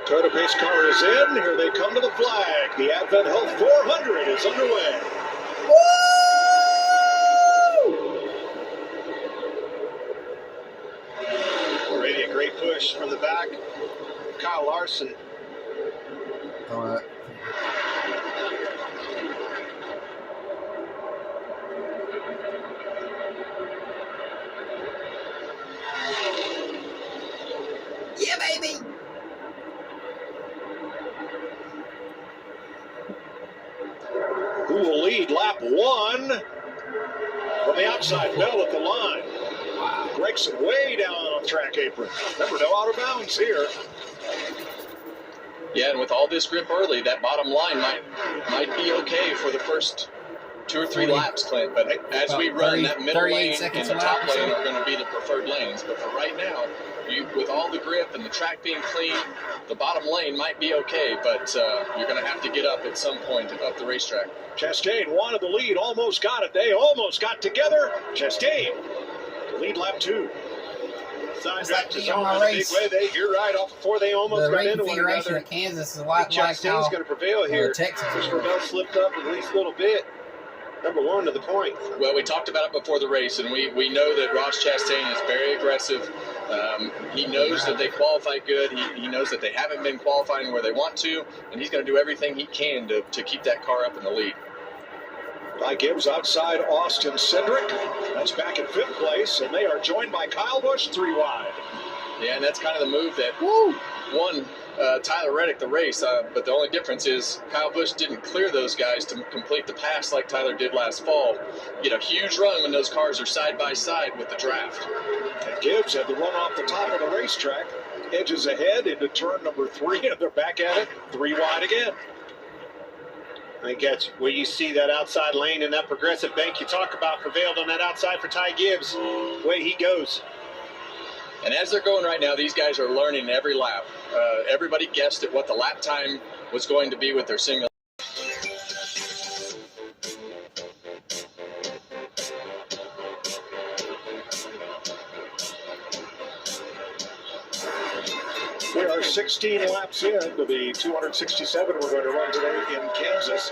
Toyota pace car is in. Here they come to the flag. The Advent Health 400 is underway. Already a great push from the back. Kyle Larson. All right. Yeah, baby. Who will lead lap 1? From the outside, Bell at the line. Wow. Gregson way down on the track apron. Remember, no out of bounds here. Yeah, and with all this grip early, that bottom line might be okay for the first 2 or 3 laps, Clint. But as we run, that middle lane and the top lane are going to be the preferred lanes. But for right now, with all the grip and the track being clean, the bottom lane might be okay, but you're going to have to get up at some point up the racetrack. Chastain wanted the lead, almost got it. They almost got together. Chastain, lead lap 2. Side track is on a big way. You're right, off before they almost got into one another. At Kansas is like Chastain's going to prevail here. Texas. Christopher Bell slipped up at least a little bit. Number 1 to the point. Well, we talked about it before the race, and we know that Ross Chastain is very aggressive. He knows that they qualified good. He knows that they haven't been qualifying where they want to, and he's going to do everything he can to keep that car up in the lead. Ty Gibbs outside Austin Cindric. That's back in 5th place, and they are joined by Kyle Busch 3 wide. Yeah, and that's kind of the move that won Tyler Reddick the race, but the only difference is Kyle Busch didn't clear those guys to complete the pass like Tyler did last fall. You get a huge run when those cars are side by side with the draft. And Gibbs had the run off the top of the racetrack, edges ahead into turn number 3, and they're back at it, 3 wide again. I think that's where you see that outside lane and that progressive bank you talk about prevailed on that outside for Ty Gibbs. The way he goes. And as they're going right now, these guys are learning every lap. Everybody guessed at what the lap time was going to be with their single. We are 16 laps into the 267 we're going to run today in Kansas.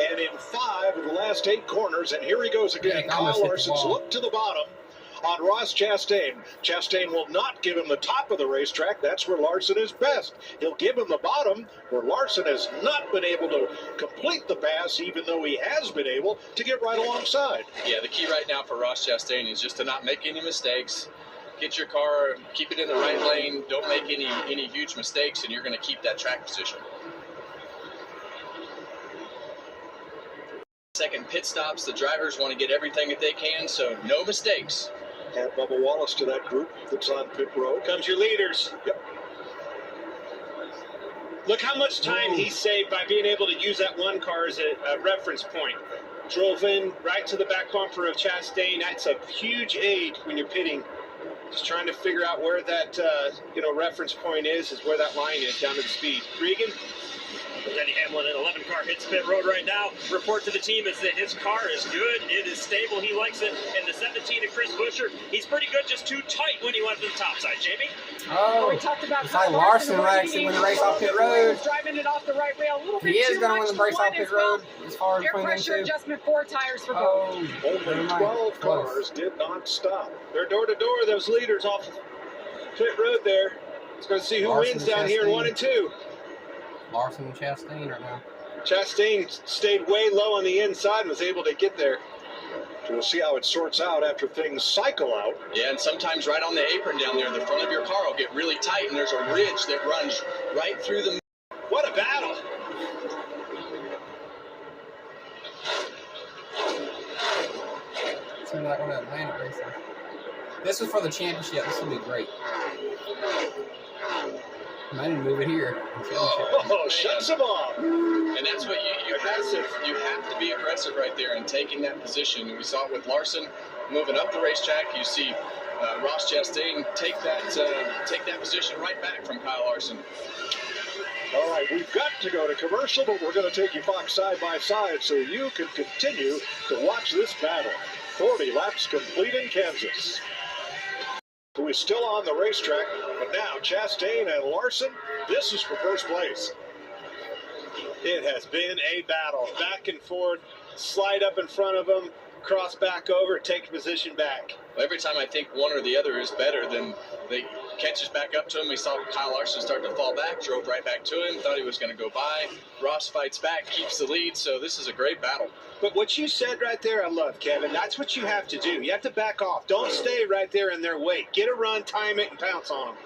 And in 5 of the last 8 corners, and here he goes again. Kyle Larson's look to the bottom on Ross Chastain. Chastain will not give him the top of the racetrack. That's where Larson is best. He'll give him the bottom, where Larson has not been able to complete the pass, even though he has been able to get right alongside. Yeah, the key right now for Ross Chastain is just to not make any mistakes. Get your car, keep it in the right lane, don't make any huge mistakes, and you're going to keep that track position. Second pit stops, the drivers want to get everything that they can, so no mistakes. Add Bubba Wallace to that group that's on pit road. Comes your leaders. Yep. Look how much time he saved by being able to use that one car as a reference point. Drove in right to the back bumper of Chastain. That's a huge aid when you're pitting. Just trying to figure out where that reference point is where that line is down to the speed. Regan? Denny Hamlin in 11 car hits pit road right now. Report to the team is that his car is good. It is stable. He likes it. And the 17 of Chris Buescher, he's pretty good, just too tight when he went to the top side. Jamie? Oh, we talked about it's like Larson will actually win the race off pit road. Driving it off the right rail a little bit. He is going to win the race off pit road as far as air between them pressure 2. adjustment 4 tires for both. Only 12 cars did not stop. They're door to door, those leaders off pit road there. Let's go see who wins down here in 1 and 2. Larson and Chastain right now. Chastain stayed way low on the inside and was able to get there. So we'll see how it sorts out after things cycle out. Yeah, and sometimes right on the apron down there, the front of your car will get really tight, and there's a ridge that runs right through the... What a battle! Seems like one of the Atlantic races. This is for the championship. This will be great. Might even move it here. Oh, shuts him off. And that's what you have to be aggressive right there and taking that position. We saw it with Larson moving up the racetrack. You see Ross Chastain take that position right back from Kyle Larson. All right, we've got to go to commercial, but we're going to take you back side by side so you can continue to watch this battle. 40 laps complete in Kansas. Who is still on the racetrack, but now Chastain and Larson This is for first place. It has been a battle. Back and forth, slide up in front of him, cross back over, take position back. Every time I think one or the other is better, then they catches back up to him. We saw Kyle Larson start to fall back, drove right back to him, thought he was going to go by. Ross fights back, keeps the lead, so this is a great battle. But what you said right there, I love, Kevin. That's what you have to do. You have to back off. Don't stay right there in their wake. Get a run, time it, and pounce on them.